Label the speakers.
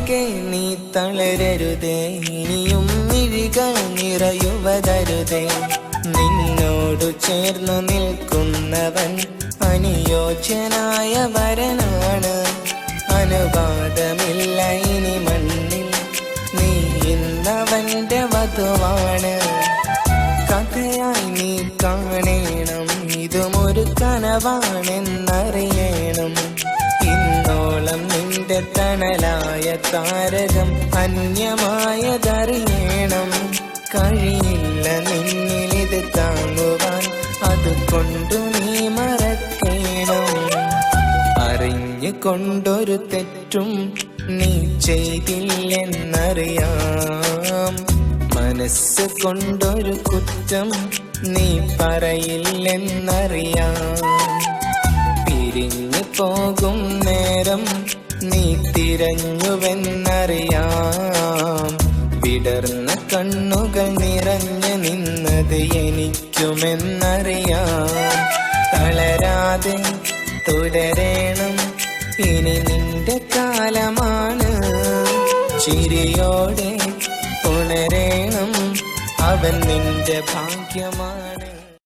Speaker 1: അഴകെ നീ തളരരുതേ, ഇനിയും മിഴികൾ നിറയുവതരുതേ. നിന്നോടു ചേർന്നു നിൽക്കുന്നവൻ അനുയോജ്യനായ വരനാണ്. അനുവാദമില്ല ഇനി മണ്ണിൽ, നീ ഇന്നവന്റെ വധുവാണ്. കഥയായി നീ കാണേണം, ഇതുമൊരു കനവാണെന്നറിയണം. ഇന്നോളം നിന്റെ തണലായ താരകം അന്യമായതറിയണം. കഴിയില്ല നിന്നിലിത് താങ്ങുവാൻ, അതുകൊണ്ടു നീ മറക്കണം. അറിഞ്ഞുകൊണ്ടൊരു തെറ്റും നീ ചെയ്തില്ലെന്നറിയാം. മനസ്സ് കൊണ്ടൊരു കുറ്റം നീ പറയില്ലെന്നറിയാം. പിരിഞ്ഞു പോകും നേരം നീ തിരഞ്ഞുവെന്നറിയാം. വിടർന്ന കണ്ണുകൾ നിറഞ്ഞു നിന്നത് എനിക്കുമെന്നറിയാം. തളരാതെ തുടരണം, ഇനി നിന്റെ കാലമാണ്. ചിരിയോടെ ഉണരേണം, അവൻ നിന്റെ ഭാഗ്യമാണ്.